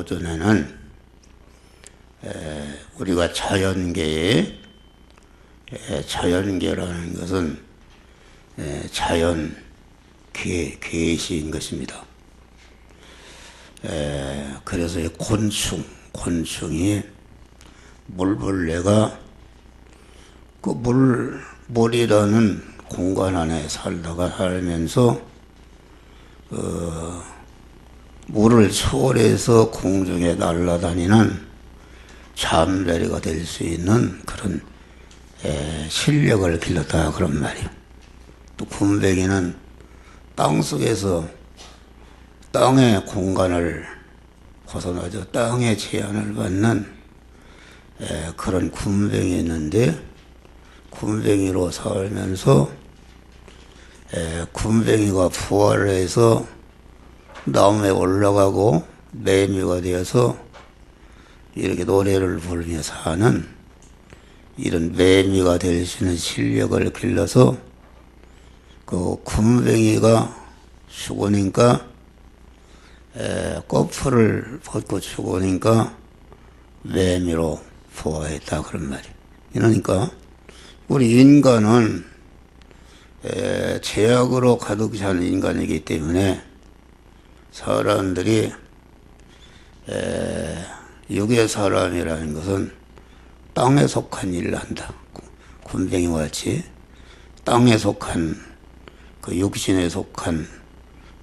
오전에는 우리가 자연계라는 것은 자연 계시인 것입니다. 그래서 이 곤충이 물벌레가 그 물이라는 공간 안에 살면서 물을 초월해서 공중에 날아다니는 잠자리가 될 수 있는 그런 실력을 길렀다 그런 말이에요. 또 군뱅이는 땅속에서 땅의 공간을 벗어나죠. 땅의 제한을 받는 그런 군뱅이 있는데, 군뱅이로 살면서 군뱅이가 부활해서 나무에 올라가고 매미가 되어서 이렇게 노래를 부르며 사는 이런 매미가 될 수 있는 실력을 길러서 그 군뱅이가 죽으니까 꼬풀을 벗고 죽으니까 매미로 부화했다 그런 말이에요. 그러니까 우리 인간은 죄악으로 가득 찬 인간이기 때문에 사람들이 육의 사람이라는 것은 땅에 속한 일을 한다. 군뱅이와 같이 땅에 속한 그 육신에 속한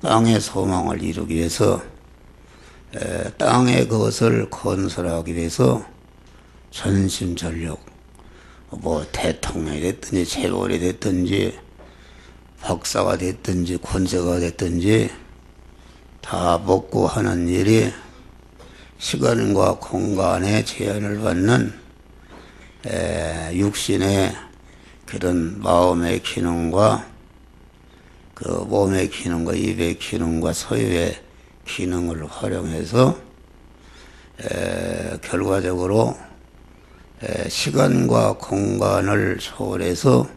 땅의 소망을 이루기 위해서 땅의 것을 건설하기 위해서 전심전력 뭐 대통령이 됐든지 재벌이 됐든지 박사가 됐든지 권세가 됐든지 다 먹고 하는 일이 시간과 공간의 제한을 받는 육신의 그런 마음의 기능과 그 몸의 기능과 입의 기능과 소유의 기능을 활용해서 결과적으로 시간과 공간을 초월해서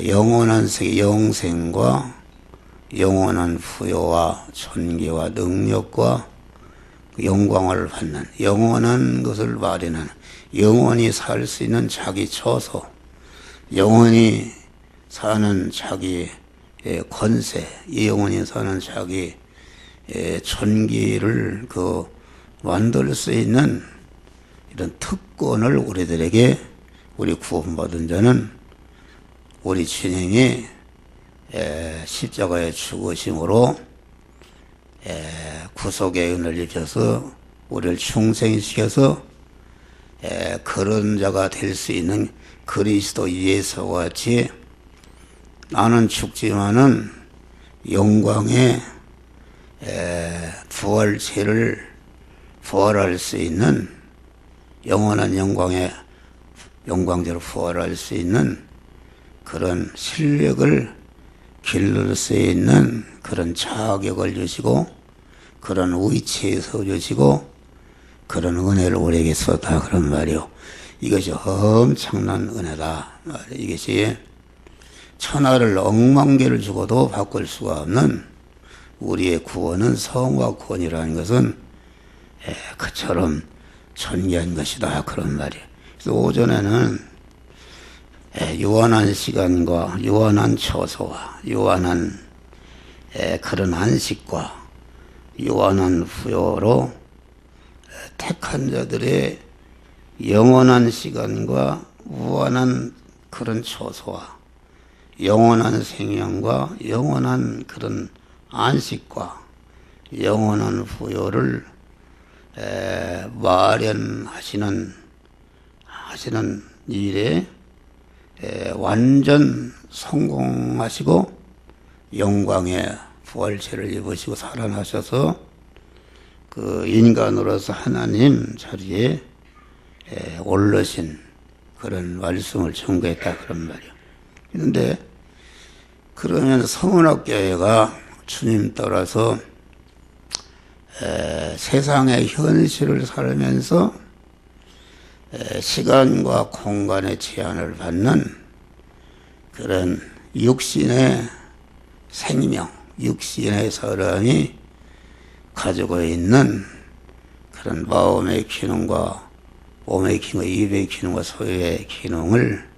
영원한 세계 영생과 영원한 부여와 존귀와 능력과 영광을 받는 영원한 것을 마련하는 영원히 살 수 있는 자기 처소, 영원히 사는 자기 권세, 영원히 사는 자기 존귀를 만들 수 있는 이런 특권을 우리들에게 우리 구원받은 자는 우리 주님이 십자가의 죽으심으로 구속의 은혜를 입혀서 우리를 충성시켜서 그런 자가 될 수 있는 그리스도 예수와 같이 나는 죽지만은 영광의 부활할 수 있는 영원한 영광대로 부활할 수 있는 그런 실력을 기를 수 있는 그런 자격을 주시고 그런 위치에 서주시고 그런 은혜를 우리에게 쏟다 그런 말이요. 이것이 엄청난 은혜다. 이것이 천하를 억만 개를 주고도 바꿀 수가 없는 우리의 구원은 성과 구원이라는 것은 그처럼 존귀한 것이다 그런 말이에요. 그래서 오전에는 유한한 시간과 유한한 처소와 유한한 그런 안식과 유한한 부여로 택한 자들의 영원한 시간과 무한한 그런 처소와 영원한 생명과 영원한 그런 안식과 영원한 부여를 마련하시는 일에 완전 성공하시고 영광의 부활체를 입으시고 살아나셔서 그 인간으로서 하나님 자리에 올르신 그런 말씀을 전거했다 그런 말이에요. 그런데 그러면 서문학교회가 주님 따라서 세상의 현실을 살면서 시간과 공간의 제한을 받는 그런 육신의 생명, 육신의 사람이 가지고 있는 그런 마음의 기능과 몸의 기능, 입의 기능과 소유의 기능을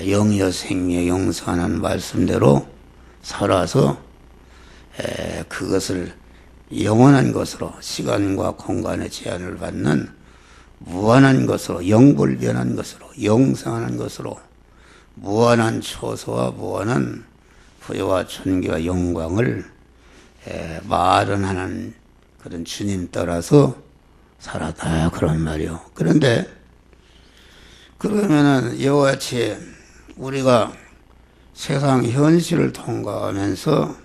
영이여 생명 영성하는 말씀대로 살아서 그것을 영원한 것으로 시간과 공간의 제한을 받는 무한한 것으로 영불변한 것으로 영성하는 것으로 무한한 초소와 무한한 부여와 존귀와 영광을 마련하는 그런 주님 따라서 살았다 그런 말이요. 그런데 그러면은 이와 같이 우리가 세상 현실을 통과하면서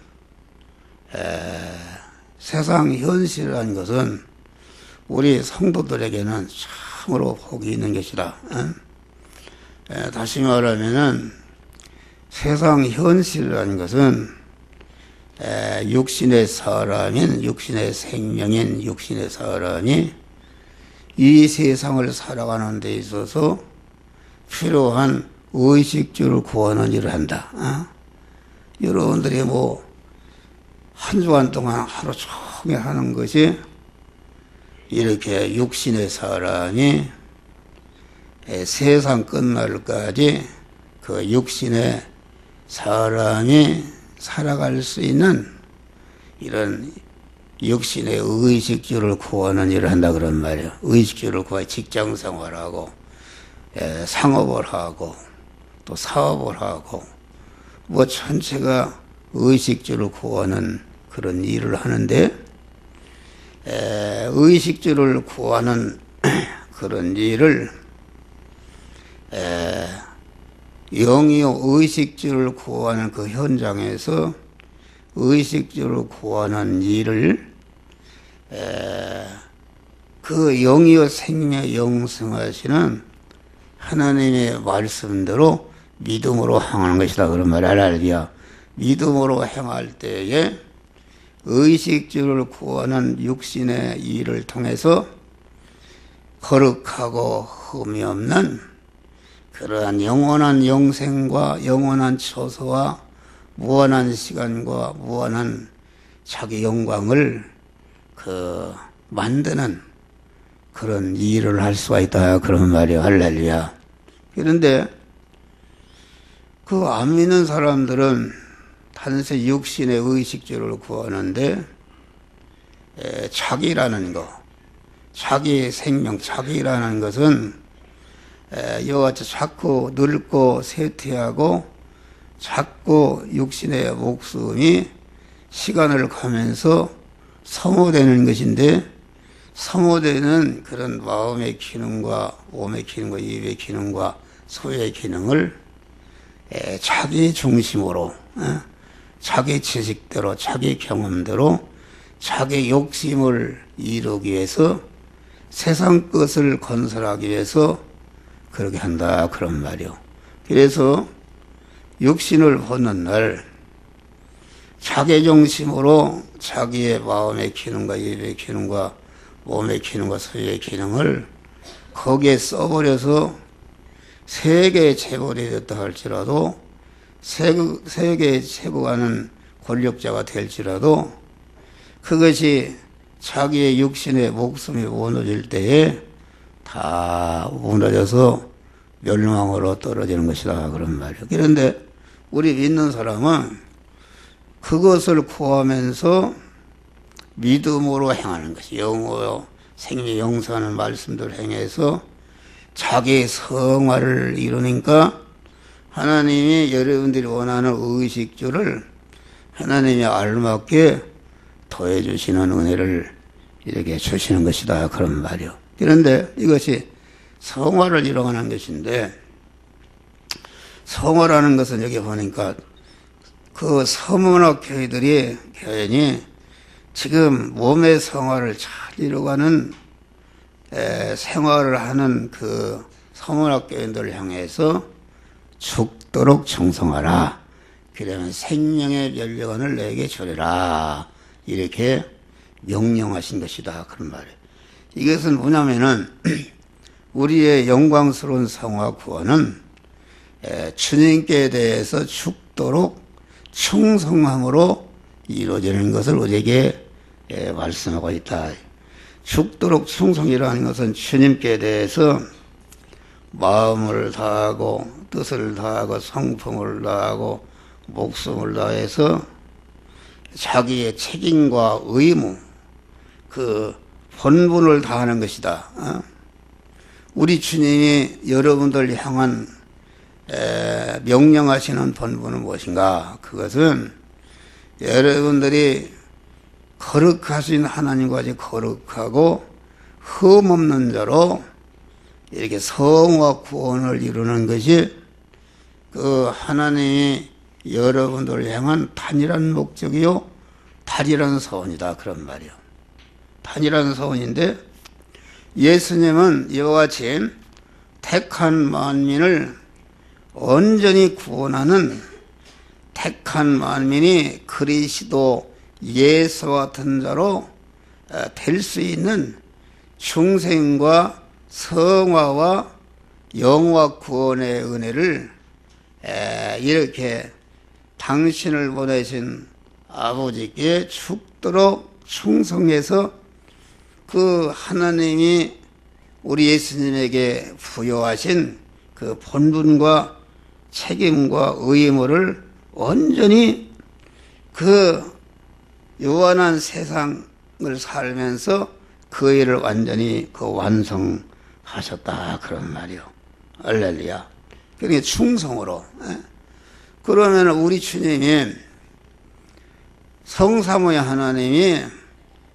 세상 현실이라는 것은 우리 성도들에게는 참으로 복이 있는 것이다. 다시 말하면은 세상 현실이라는 것은 육신의 사람인 육신의 생명인 육신의 사람이 이 세상을 살아가는 데 있어서 필요한 의식주를 구하는 일을 한다. 여러분들이 뭐 한 주간 동안 하루 종일 하는 것이 이렇게 육신의 사람이 세상 끝날까지 그 육신의 사람이 살아갈 수 있는 이런 육신의 의식주를 구하는 일을 한다 그런 말이에요. 의식주를 구해 직장 생활하고 상업을 하고 또 사업을 하고 뭐 전체가 의식주를 구하는 그런 일을 하는데 의식주를 구하는 그런 일을 영이요 의식주를 구하는 그 현장에서 의식주를 구하는 일을 그 영이요 생명 영성하시는 하나님의 말씀대로 믿음으로 행하는 것이다 그런 말 할렐루야. 믿음으로 행할 때에 의식주를 구하는 육신의 일을 통해서 거룩하고 흠이 없는 그러한 영원한 영생과 영원한 초소와 무한한 시간과 무한한 자기 영광을 만드는 그런 일을 할 수가 있다 그런 말이에요. 할렐루야. 그런데 그 안 믿는 사람들은 단순히 육신의 의식주를 구하는데 자기라는 거, 자기 생명, 자기라는 것은 이와 같이 자꾸 늙고 쇠퇴하고 자꾸 육신의 목숨이 시간을 가면서 소모되는 것인데 소모되는 그런 마음의 기능과 몸의 기능과 입의 기능과 소유의 기능을 자기 중심으로 자기 지식대로 자기 경험대로 자기 욕심을 이루기 위해서 세상 것을 건설하기 위해서 그렇게 한다 그런 말이요. 그래서 육신을 보는 날 자기 중심으로 자기의 마음의 기능과 입의 기능과 몸의 기능과 소유의 기능을 거기에 써버려서 세계의 재벌이 됐다 할지라도 세계의 최고하는 권력자가 될지라도 그것이 자기의 육신의 목숨이 무너질 때에 다 무너져서 멸망으로 떨어지는 것이다 그런 말이에요. 그런데 우리 믿는 사람은 그것을 구하면서 믿음으로 행하는 것이 영어 생명 영성하는 말씀들 행해서 자기 성화를 이루니까 하나님이 여러분들이 원하는 의식주를 하나님이 알맞게 더해주시는 은혜를 이렇게 주시는 것이다 그런 말이요. 그런데 이것이 성화를 이루어가는 것인데 성화라는 것은 여기 보니까 그 서문학 교인이 지금 몸의 성화를 잘 이루어가는 생활을 하는 그 서문학 교인들을 향해서 죽도록 충성하라. 그러면 생명의 면류관을 내게 주리라. 이렇게 명령하신 것이다. 그런 말이에요. 이것은 뭐냐면은 우리의 영광스러운 성화 구원은 주님께 대해서 죽도록 충성함으로 이루어지는 것을 우리에게 말씀하고 있다. 죽도록 충성이라는 것은 주님께 대해서 마음을 다하고 뜻을 다하고 성품을 다하고 목숨을 다해서 자기의 책임과 의무, 그 본분을 다하는 것이다. 우리 주님이 여러분들 향한 명령하시는 본분은 무엇인가? 그것은 여러분들이 거룩하신 하나님과 같이 거룩하고 흠없는 자로 이렇게 성화 구원을 이루는 것이 그 하나님이 여러분들을 향한 단일한 목적이요 단일한 서원이다, 그런 말이요. 단일한 서원인데, 예수님은 이와 같이 택한 만민을 온전히 구원하는 택한 만민이 그리스도 예수와 같은 자로 될 수 있는 중생과 성화와 영화 구원의 은혜를 이렇게 당신을 보내신 아버지께 죽도록 충성해서 그 하나님이 우리 예수님에게 부여하신 그 본분과 책임과 의무를 온전히 그 요한한 세상을 살면서 그 일을 완전히 그 완성하셨다, 그런 말이요. 할렐루야. 그러니까 충성으로. 그러면 우리 주님이 성삼위 하나님이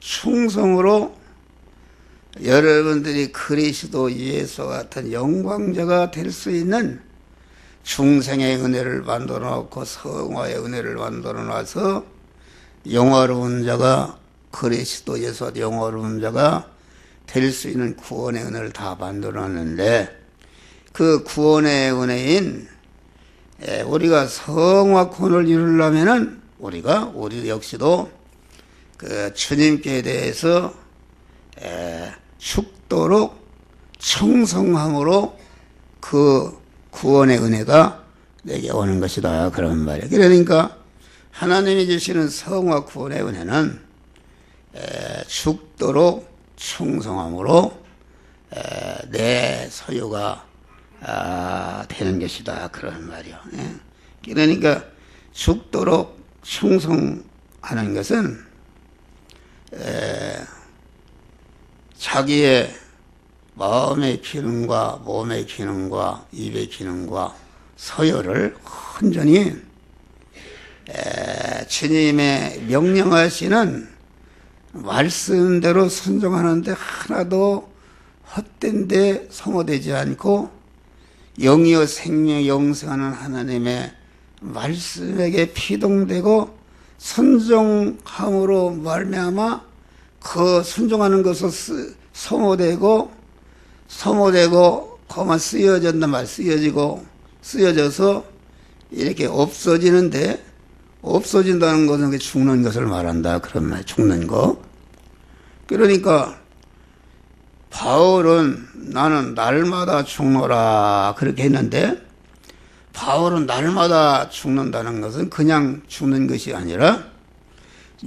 충성으로 여러분들이 그리스도 예수와 같은 영광자가 될 수 있는 중생의 은혜를 만들어 놓고 성화의 은혜를 만들어 놔서 영화로운 자가 그리스도 예수와 영화로운 자가 될 수 있는 구원의 은혜를 다 만들어 놨는데, 그 구원의 은혜인 우리가 성화 구원을 이루려면은 우리 역시도 그 주님께 대해서 죽도록 충성함으로 그 구원의 은혜가 내게 오는 것이다, 그런 말이에요. 그러니까 하나님이 주시는 성화 구원의 은혜는 죽도록 충성함으로 내 소유가 되는 것이다, 그런 말이요. 그러니까 죽도록 충성하는 것은 자기의 마음의 기능과 몸의 기능과 입의 기능과 서열을 온전히 주님의 명령하시는 말씀대로 순종하는데 하나도 헛된 데 소모되지 않고 영이요 생명 영생하는 하나님의 말씀에게 피동되고 순종함으로 말미암아 그 순종하는 것을 소모되고 그만 쓰여졌단 말, 쓰여져서 이렇게 없어지는데, 없어진다는 것은 죽는 것을 말한다, 그런 말, 죽는 거. 그러니까 바울은 나는 날마다 죽노라 그렇게 했는데, 바울은 날마다 죽는다는 것은 그냥 죽는 것이 아니라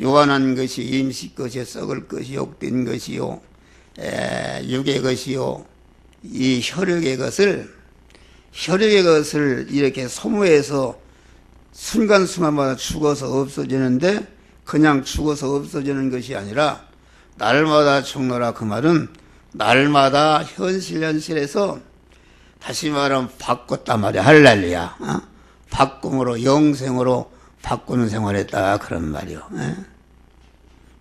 요한한 것이 임시 것이 썩을 것이 욕된 것이요 육의 것이요 이 혈육의 것을 이렇게 소모해서 순간순간마다 죽어서 없어지는데, 그냥 죽어서 없어지는 것이 아니라 날마다 죽노라, 그 말은 날마다 현실에서 다시 말하면 바꿨단 말이야. 할렐루야. 바꿈으로 영생으로 바꾸는 생활했다, 그런 말이요.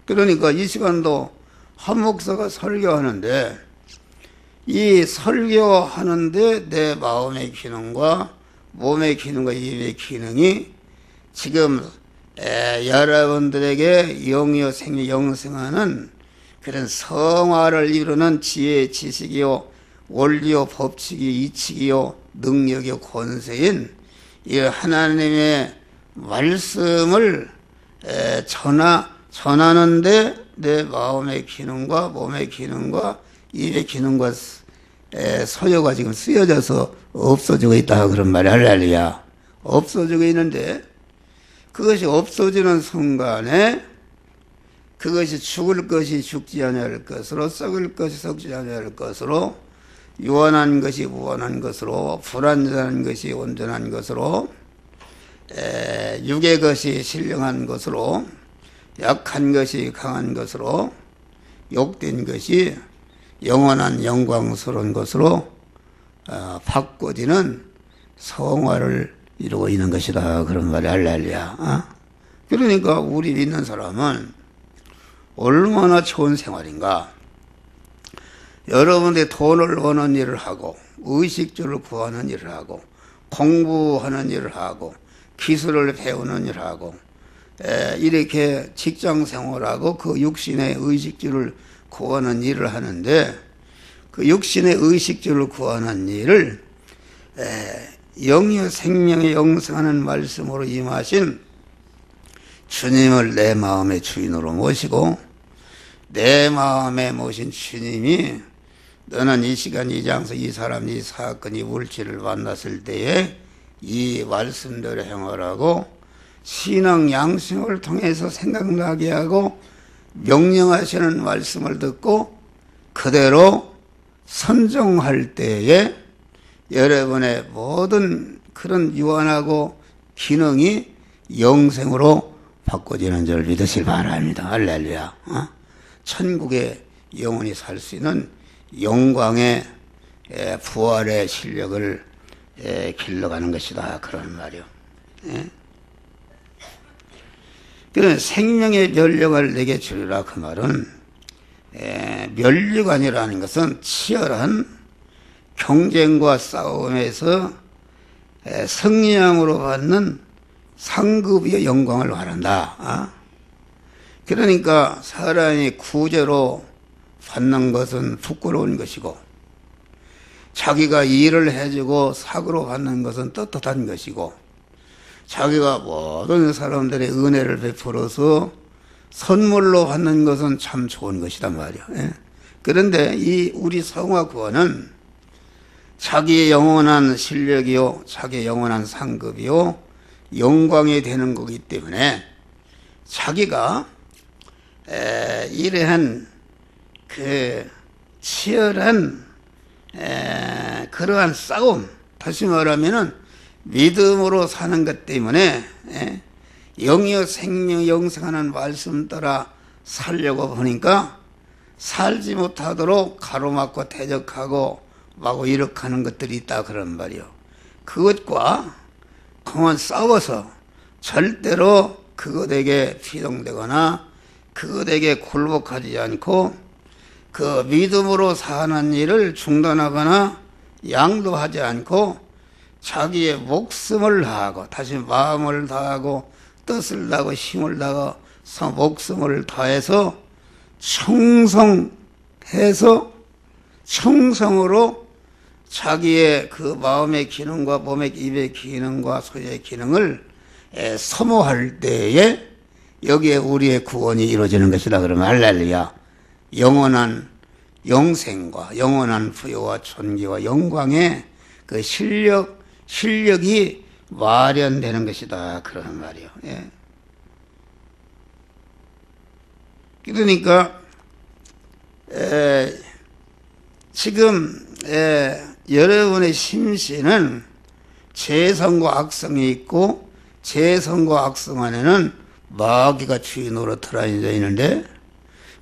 그러니까 이 시간도 한 목사가 설교하는데, 이 설교하는데 내 마음의 기능과 몸의 기능과 입의 기능이 지금 여러분들에게 영이요 생명 영생하는 그런 성화를 이루는 지혜 지식이요 원리요 법칙이 이치기요 능력이요 권세인 이 하나님의 말씀을 전하는데 내 마음의 기능과 몸의 기능과 입의 기능과 소유가 지금 쓰여져서 없어지고 있다, 그런 말이 할렐루야. 없어지고 있는데, 그것이 없어지는 순간에 그것이 죽을 것이 죽지 아니할 것으로, 썩을 것이 썩지 아니할 것으로, 유한한 것이 무한한 것으로, 불완전한 것이 온전한 것으로, 육의 것이 신령한 것으로, 약한 것이 강한 것으로, 욕된 것이 영원한 영광스러운 것으로 바꿔지는 성화를 이루고 있는 것이다. 그런 말이 할렐루야. 그러니까 우리 믿는 사람은 얼마나 좋은 생활인가. 여러분들이 돈을 버는 일을 하고, 의식주를 구하는 일을 하고, 공부하는 일을 하고, 기술을 배우는 일을 하고, 이렇게 직장 생활하고 그 육신의 의식주를 구하는 일을 하는데, 그 육신의 의식주를 구하는 일을 영의 생명의 영생하는 말씀으로 임하신 주님을 내 마음의 주인으로 모시고, 내 마음에 모신 주님이 너는 이 시간 이 장소 이 사람 이 사건 이 물질을 만났을 때에 이 말씀대로 행하라고 신앙 양심을 통해서 생각나게 하고 명령하시는 말씀을 듣고 그대로 선정할 때에 여러분의 모든 그런 유한하고 기능이 영생으로 바꿔지는 줄 믿으시기 바랍니다. 할렐루야. 천국에 영원히 살 수 있는 영광의 부활의 실력을 길러가는 것이다. 그런 말이요. 그런 생명의 면류관을 내게 주리라. 그 말은 면류관이라는 것은 치열한 경쟁과 싸움에서 승리함으로 받는 상급의 영광을 말한다. 그러니까 사람이 구제로 받는 것은 부끄러운 것이고, 자기가 일을 해주고 사고로 받는 것은 떳떳한 것이고, 자기가 모든 사람들의 은혜를 베풀어서 선물로 받는 것은 참 좋은 것이단 말이야. 그런데 이 우리 성화구원은 자기의 영원한 실력이요, 자기의 영원한 상급이요, 영광이 되는 거기 때문에 자기가 이러한 그 치열한 그러한 싸움, 다시 말하면은 믿음으로 사는 것 때문에 영이여 생명 영생하는 말씀 따라 살려고 보니까 살지 못하도록 가로막고 대적하고 마구 이렇게하는 것들이 있다. 그런 말이요. 그것과 그만 싸워서 절대로 그것에게 피동되거나 그것에게 굴복하지 않고 그 믿음으로 사는 일을 중단하거나 양도하지 않고 자기의 목숨을 다하고, 다시 마음을 다하고 뜻을 다하고 힘을 다해서 목숨을 다해서 충성해서 충성으로 자기의 그 마음의 기능과 몸의 입의 기능과 소의 기능을 소모할 때에 여기에 우리의 구원이 이루어지는 것이다. 그러면 할렐루야. 영원한 영생과 영원한 부여와 존귀와 영광의 그 실력이 마련되는 것이다. 그런 말이요. 그러니까 지금 여러분의 심신은 재성과 악성이 있고, 재성과 악성 안에는 마귀가 주인으로 들어앉아 있는데,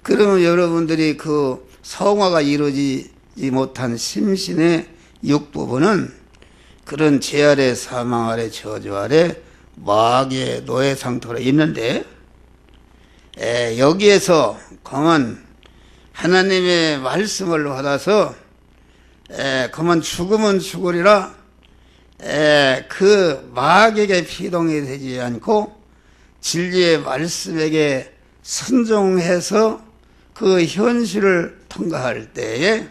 그러면 여러분들이 그 성화가 이루어지지 못한 심신의 육부분은 그런 죄 아래, 사망 아래, 저주 아래 마귀의 노예 상태로 있는데, 여기에서 그만 하나님의 말씀을 받아서 그만 죽으면 죽으리라, 그 마귀에게 피동이 되지 않고 진리의 말씀에게 순종해서 그 현실을 통과할 때에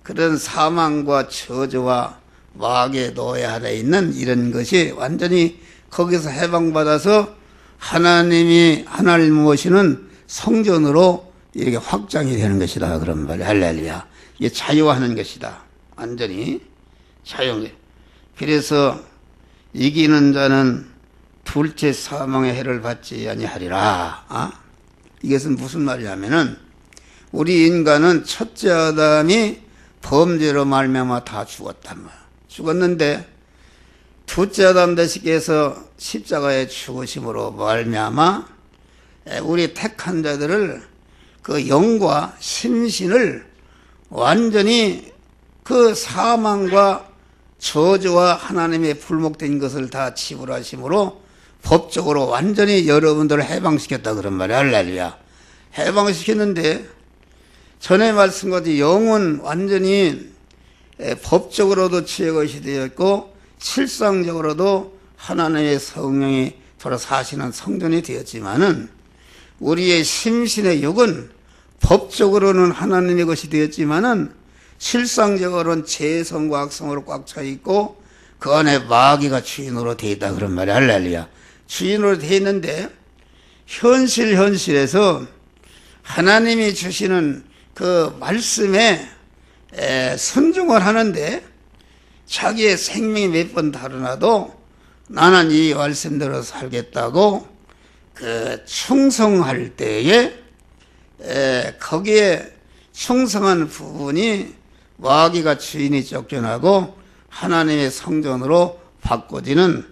그런 사망과 저주와 마귀의 노예 아래 있는 이런 것이 완전히 거기서 해방받아서 하나님이 하나님 모시는 성전으로 이렇게 확장이 되는 것이다. 그런 말이 할렐루야. 이게 자유하는 것이다. 완전히 자유. 그래서 이기는 자는 둘째 사망의 해를 받지 아니하리라. 이것은 무슨 말이냐면은 우리 인간은 첫째 아담이 범죄로 말미암아 다 죽었단 말이야. 죽었는데 둘째 아담 대식에서 십자가에 죽으심으로 말미암아 우리 택한 자들을 그 영과 심신을 완전히 그 사망과 저주와 하나님의 불목된 것을 다 지불하심으로 법적으로 완전히 여러분들을 해방시켰다 그런 말이야. 할렐루야. 해방시켰는데 전에 말씀같이 영은 완전히 법적으로도 지혜 것이 되었고 실상적으로도 하나님의 성령이 돌아 사시는 성전이 되었지만은 우리의 심신의 육은 법적으로는 하나님의 것이 되었지만은 실상적으로는 죄성과 악성으로 꽉 차 있고 그 안에 마귀가 주인으로 되어 있다 그런 말이야. 할렐루야. 주인으로 되어 있는데 현실에서 하나님이 주시는 그 말씀에 순종을 하는데 자기의 생명이 몇 번 달아나도 나는 이 말씀대로 살겠다고 그 충성할 때에 거기에 충성한 부분이 마귀가 주인이 쫓겨나고 하나님의 성전으로 바꿔지는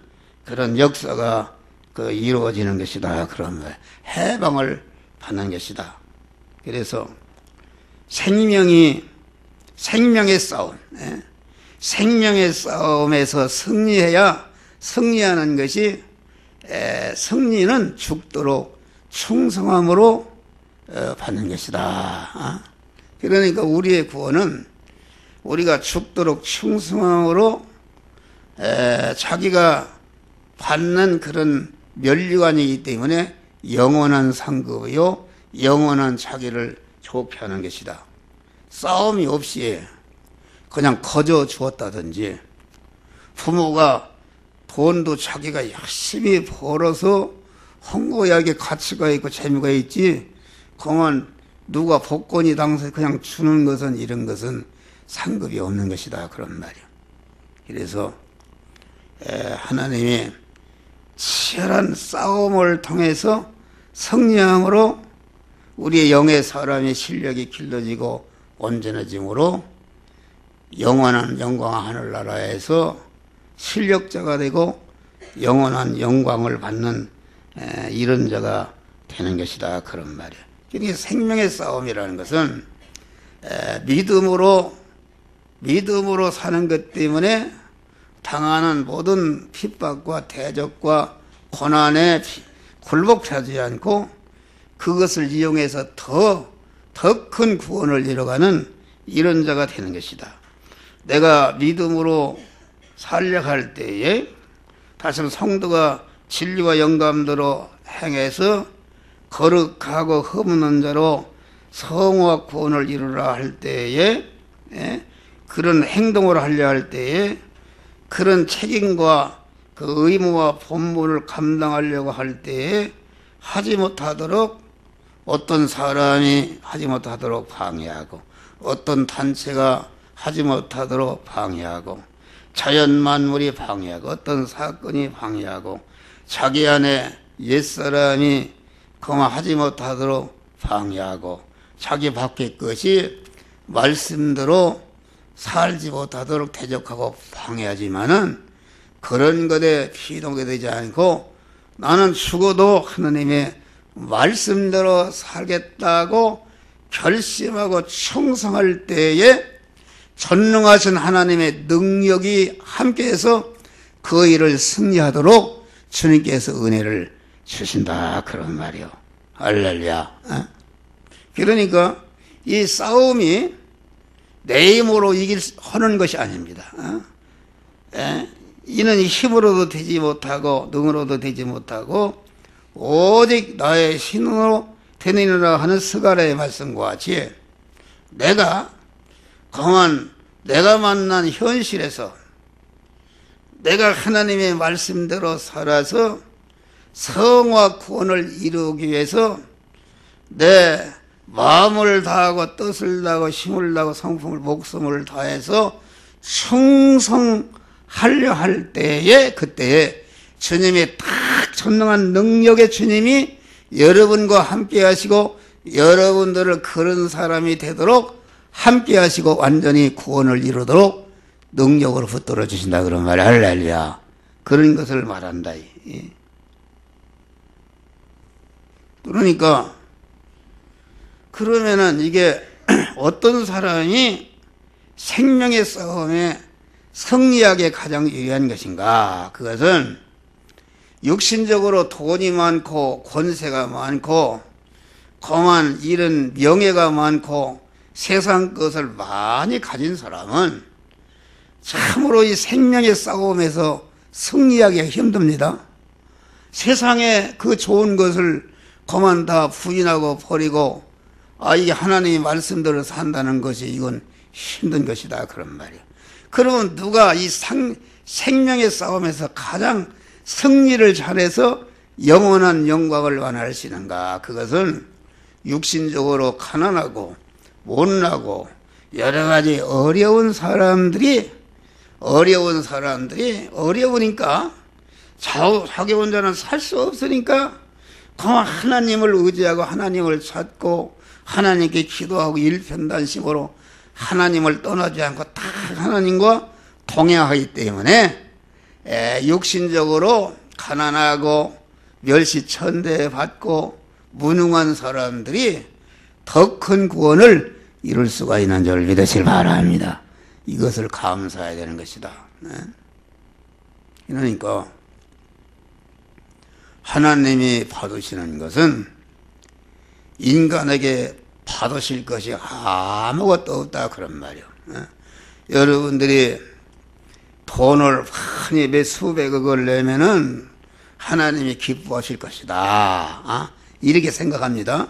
그런 역사가 그 이루어지는 것이다. 그런 말. 해방을 받는 것이다. 그래서 생명의 싸움, 생명의 싸움에서 승리하는 것이 승리는 죽도록 충성함으로 받는 것이다. 그러니까 우리의 구원은 우리가 죽도록 충성함으로 자기가 받는 그런 면류관이기 때문에 영원한 상급이요 영원한 자기를 좋게 하는 것이다. 싸움이 없이 그냥 거저 주었다든지 부모가 돈도 자기가 열심히 벌어서 헝거하게 가치가 있고 재미가 있지 그만 누가 복권이 당해서 그냥 주는 것은 이런 것은 상급이 없는 것이다 그런 말이야. 그래서 하나님이 치열한 싸움을 통해서 승리함으로 우리의 영의 사람의 실력이 길러지고 온전해짐으로 영원한 영광 하늘나라에서 실력자가 되고 영원한 영광을 받는 이런 자가 되는 것이다 그런 말이야. 그러니까 생명의 싸움이라는 것은 믿음으로 사는 것 때문에 당하는 모든 핍박과 대적과 고난에 굴복하지 않고 그것을 이용해서 더 큰 구원을 이뤄가는 이런 자가 되는 것이다. 내가 믿음으로 살려갈 때에 다시 한번 성도가 진리와 영감대로 행해서 거룩하고 흠없는 자로 성화 구원을 이루라 할 때에 그런 행동을 하려 할 때에 그런 책임과 그 의무와 본분을 감당하려고 할 때에 하지 못하도록 어떤 사람이 하지 못하도록 방해하고 어떤 단체가 하지 못하도록 방해하고 자연 만물이 방해하고 어떤 사건이 방해하고 자기 안에 옛사람이 그만 하지 못하도록 방해하고 자기 밖의 것이 말씀대로 살지 못하도록 대적하고 방해하지만은 그런 것에 피동이 되지 않고 나는 죽어도 하나님의 말씀대로 살겠다고 결심하고 충성할 때에 전능하신 하나님의 능력이 함께해서 그 일을 승리하도록 주님께서 은혜를 주신다 그런 말이요. 할렐루야. 그러니까 이 싸움이 내 힘으로 하는 것이 아닙니다. 이는 힘으로도 되지 못하고 능으로도 되지 못하고 오직 나의 신으로 되느니라 하는 스가랴의 말씀과 같이 내가 만난 현실에서 내가 하나님의 말씀대로 살아서 성화 구원을 이루기 위해서 내 마음을 다하고 뜻을 다하고 힘을 다하고 성품을 목숨을 다해서 충성하려 할 때에 그때에 주님의 딱 전능한 능력의 주님이 여러분과 함께 하시고 여러분들을 그런 사람이 되도록 함께 하시고 완전히 구원을 이루도록 능력으로 붙들어 주신다 그런 말이야. 할렐루야. 그런 것을 말한다. 그러니까 그러면은 이게 어떤 사람이 생명의 싸움에 승리하기에 가장 유리한 것인가? 그것은 육신적으로 돈이 많고 권세가 많고 거만 이런 명예가 많고 세상 것을 많이 가진 사람은 참으로 이 생명의 싸움에서 승리하기가 힘듭니다. 세상에 그 좋은 것을 거만 다 부인하고 버리고 이게 하나님의 말씀대로 산다는 것이 이건 힘든 것이다 그런 말이에요. 그러면 누가 이 생명의 싸움에서 가장 승리를 잘해서 영원한 영광을 완할 수 있는가? 그것은 육신적으로 가난하고 못나고 여러 가지 어려운 사람들이 어려우니까 자기 혼자는 살 수 없으니까 하나님을 의지하고 하나님을 찾고 하나님께 기도하고 일편단심으로 하나님을 떠나지 않고 다 하나님과 동행하기 때문에 육신적으로 가난하고 멸시천대받고 무능한 사람들이 더 큰 구원을 이룰 수가 있는 줄 믿으시길 바랍니다. 이것을 감사해야 되는 것이다. 그러니까 하나님이 받으시는 것은 인간에게 받으실 것이 아무것도 없다 그런 말이에요. 여러분들이 돈을 많이 몇 수백억을 내면은 하나님이 기뻐하실 것이다. 이렇게 생각합니다.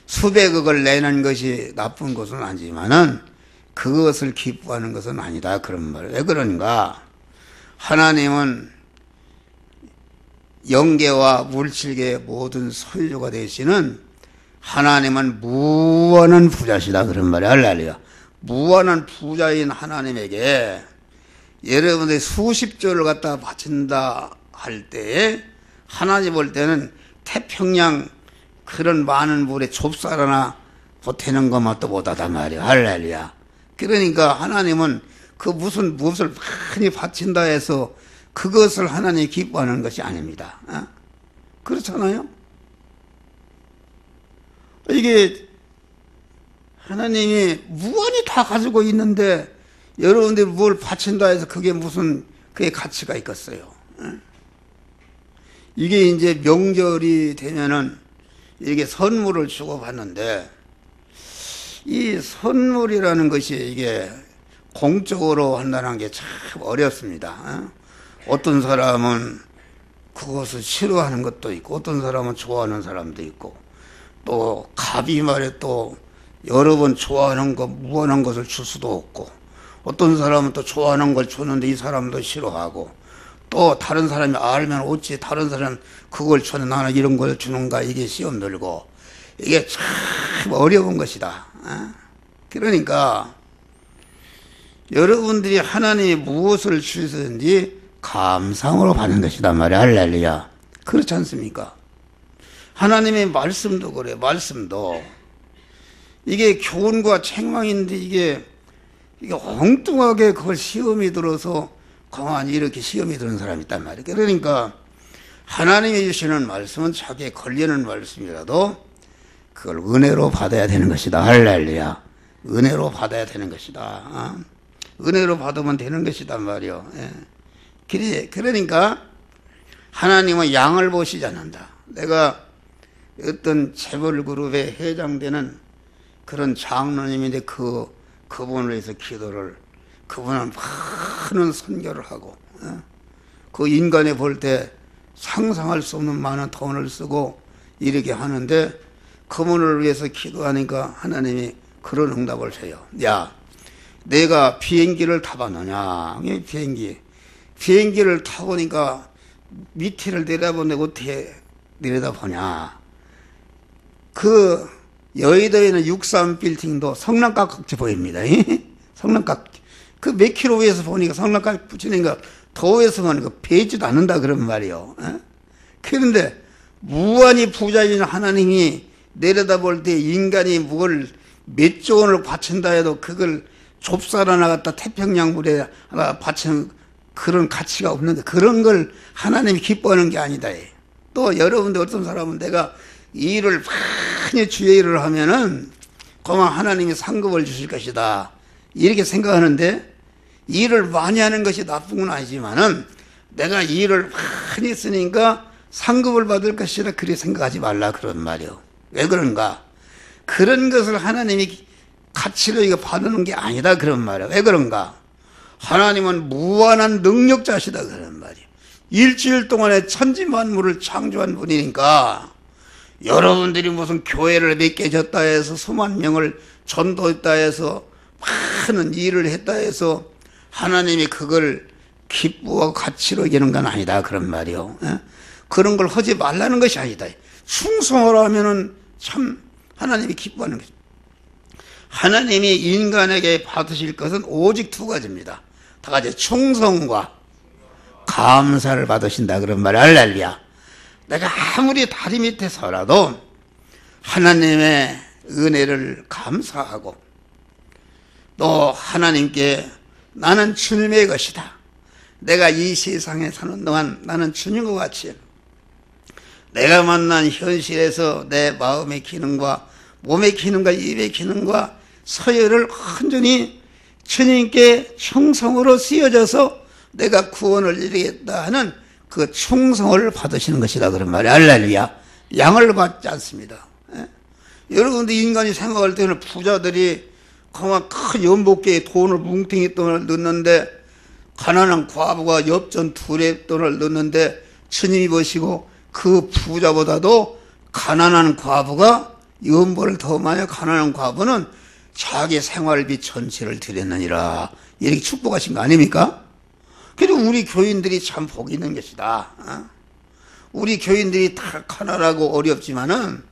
수백억을 내는 것이 나쁜 것은 아니지만은 그것을 기뻐하는 것은 아니다 그런 말이에요. 왜 그런가? 하나님은 영계와 물질계의 모든 소유주가 되시는 하나님은 무한한 부자시다 그런 말이에요. 할렐루야. 무한한 부자인 하나님에게 여러분들이 수십조를 갖다 바친다 할 때에 하나님 볼 때는 태평양 그런 많은 물에 좁쌀 하나 보태는 것만도 못하단 말이에요. 할렐루야. 그러니까 하나님은 그 무엇을 많이 바친다 해서 그것을 하나님이 기뻐하는 것이 아닙니다. 그렇잖아요? 이게 하나님이 무한히 다 가지고 있는데 여러분들이 뭘 바친다 해서 그게 가치가 있겠어요. 이게 이제 명절이 되면은 이게 선물을 주고 받는데 이 선물이라는 것이 이게 공적으로 한다는 게 참 어렵습니다. 어떤 사람은 그것을 싫어하는 것도 있고 어떤 사람은 좋아하는 사람도 있고 또 갑이 말에 또 여러 번 좋아하는 것 무한한 것을 줄 수도 없고 어떤 사람은 또 좋아하는 걸 주는데 이 사람도 싫어하고 또 다른 사람이 알면 어찌 다른 사람 그걸 주는 나는 이런 걸 주는가 이게 시험 들고 이게 참 어려운 것이다. 그러니까 여러분들이 하나님이 무엇을 주시든지 감상으로 받는 것이다 말이야. 할렐루야. 그렇지 않습니까? 하나님의 말씀도 그래. 말씀도 이게 교훈과 책망인데 이게 엉뚱하게 그걸 시험이 들어서 가만히 이렇게 시험이 드는 사람이 있단 말이에요. 그러니까 하나님이 주시는 말씀은 자기에 걸리는 말씀이라도 그걸 은혜로 받아야 되는 것이다. 할렐루야. 은혜로 받아야 되는 것이다. 은혜로 받으면 되는 것이단 말이요. 그러니까 하나님은 양을 보시지 않는다. 내가 어떤 재벌 그룹에 해당되는 그런 장로님인데 그분을 위해서 기도를 그분은 많은 선교를 하고 그 인간이 볼 때 상상할 수 없는 많은 돈을 쓰고 이렇게 하는데 그분을 위해서 기도하니까 하나님이 그런 응답을 해요. 야, 내가 비행기를 타봤느냐? 비행기를 타보니까 밑에를 내려보는데 어떻게 내려다보냐? 그 여의도에는 63 빌딩도 성남각 같이 보입니다. 성남각. 그 몇 킬로 위에서 보니까 성남각 붙이니까 더위에서 보니까 배지도 않는다 그런 말이요. 그런데 무한히 부자인 하나님이 내려다볼 때 인간이 뭘 몇 조 원을 바친다 해도 그걸 좁쌀 하나 갖다 태평양 물에 하나 바치는 그런 가치가 없는데, 그런 걸 하나님이 기뻐하는 게 아니다. 또 여러분들 어떤 사람은 내가 일을 많이 주의 일을 하면은 그만 하나님이 상급을 주실 것이다 이렇게 생각하는데, 일을 많이 하는 것이 나쁜 건 아니지만은 내가 일을 많이 했으니까 상급을 받을 것이라 그렇게 생각하지 말라 그런 말이요. 왜 그런가? 그런 것을 하나님이 가치로 이거 받는 게 아니다 그런 말이야. 왜 그런가? 하나님은 무한한 능력자시다 그런 말이야. 일주일 동안에 천지만물을 창조한 분이니까 여러분들이 무슨 교회를 몇 개 졌다 해서 수만 명을 전도했다 해서 많은 일을 했다 해서 하나님이 그걸 기쁘고 가치로 여기는 건 아니다 그런 말이요. 그런 걸 하지 말라는 것이 아니다. 충성을 하면은 참 하나님이 기뻐하는 것입니다. 하나님이 인간에게 받으실 것은 오직 두 가지입니다. 다 같이 충성과 감사를 받으신다 그런 말. 할렐루야. 내가 아무리 다리 밑에 서라도 하나님의 은혜를 감사하고 또 하나님께 나는 주님의 것이다. 내가 이 세상에 사는 동안 나는 주님과 같이 내가 만난 현실에서 내 마음의 기능과 몸의 기능과 입의 기능과 서열을 온전히 주님께 충성으로 쓰여져서 내가 구원을 이루겠다 하는 그 충성을 받으시는 것이다 그런 말이야. 할렐루야. 양을 받지 않습니다. 여러분들 인간이 생각할 때는 부자들이 그만 큰 연복계에 돈을 뭉탱이 돈을 넣는데 가난한 과부가 엽전 두레 돈을 넣는데 주님이 보시고 그 부자보다도 가난한 과부가 연보를 더 많이 가난한 과부는 자기 생활비 전체를 드렸느니라 이렇게 축복하신 거 아닙니까? 그래도 우리 교인들이 참 복이 있는 것이다. 우리 교인들이 다 가난하고 어렵지만은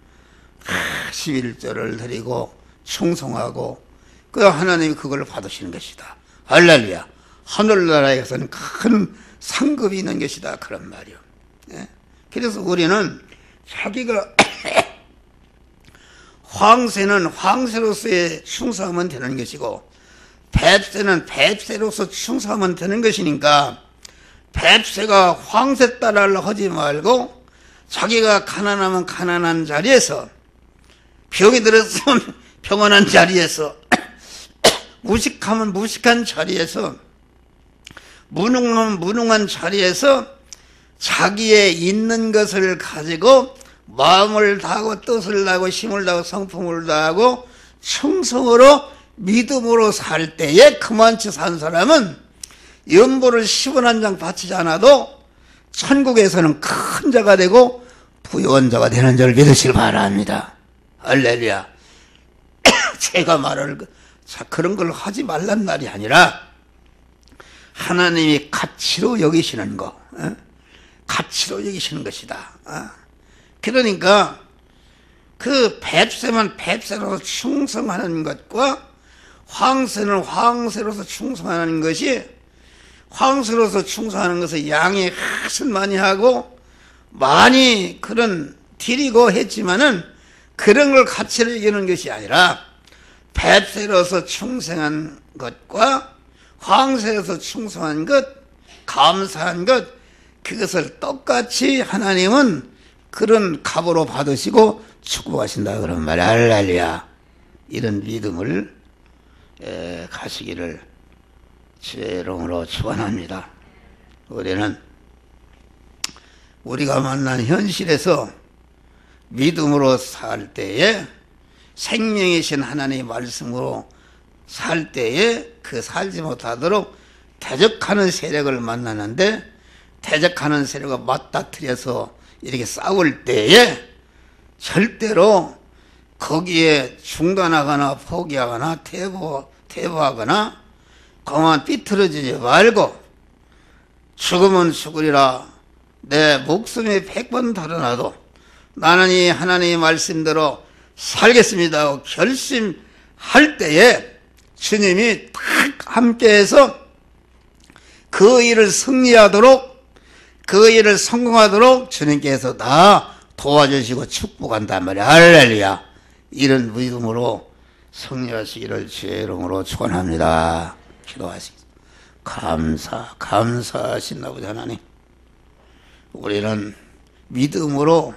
11절을 드리고 충성하고 그 하나님이 그걸 받으시는 것이다. 할렐루야. 하늘나라에서는 큰 상급이 있는 것이다 그런 말이요. 그래서 우리는 자기가 황새는 황새로서의 충성하면 되는 것이고 뱁새는 뱁새로서 충성하면 되는 것이니까 뱁새가 황새 따라를 하지 말고 자기가 가난하면 가난한 자리에서 병이 들었으면 병원한 자리에서 무식하면 무식한 자리에서 무능하면 무능한 자리에서 자기의 있는 것을 가지고 마음을 다하고 뜻을 다하고 힘을 다하고 성품을 다하고 충성으로 믿음으로 살 때에 그만치 산 사람은 연보를 10원 한 장 바치지 않아도 천국에서는 큰 자가 되고 부유한 자가 되는 줄 믿으시길 바랍니다. 할렐루야. 제가 말을 그런 걸 하지 말란 말이 아니라 하나님이 가치로 여기시는 거, 가치로 여기시는 것이다. 그러니까 그 뱁새만 뱁새로서 충성하는 것과 황새는 황새로서 충성하는 것이, 황새로서 충성하는 것은 양이 훨씬 많이 하고 많이 그런 드리고 했지만은 그런 걸 가치를 이기는 것이 아니라 뱁새로서 충성한 것과 황새로서 충성한 것, 감사한 것, 그것을 똑같이 하나님은 그런 값으로 받으시고 축복하신다 그런 말이야. 할렐루야. 이런 믿음을 가시기를 주의 이름으로 축원합니다. 우리는 우리가 만난 현실에서 믿음으로 살 때에 생명이신 하나님의 말씀으로 살 때에 그 살지 못하도록 대적하는 세력을 만나는데, 대적하는 세력과 맞닥뜨려서 이렇게 싸울 때에 절대로 거기에 중단하거나 포기하거나 퇴보하거나 그만 삐뚤어지지 말고 죽으면 죽으리라, 내 목숨이 100번 달아나도 나는 이 하나님의 말씀대로 살겠습니다 하고 결심할 때에 주님이 딱 함께해서 그 일을 승리하도록, 그 일을 성공하도록 주님께서 다 도와주시고 축복한단 말이야. 할렐루야. 이런 믿음으로 승리하시기를 주의 이름으로 축원합니다. 기도하시겠습니다. 감사하신 아버지 하나님, 우리는 믿음으로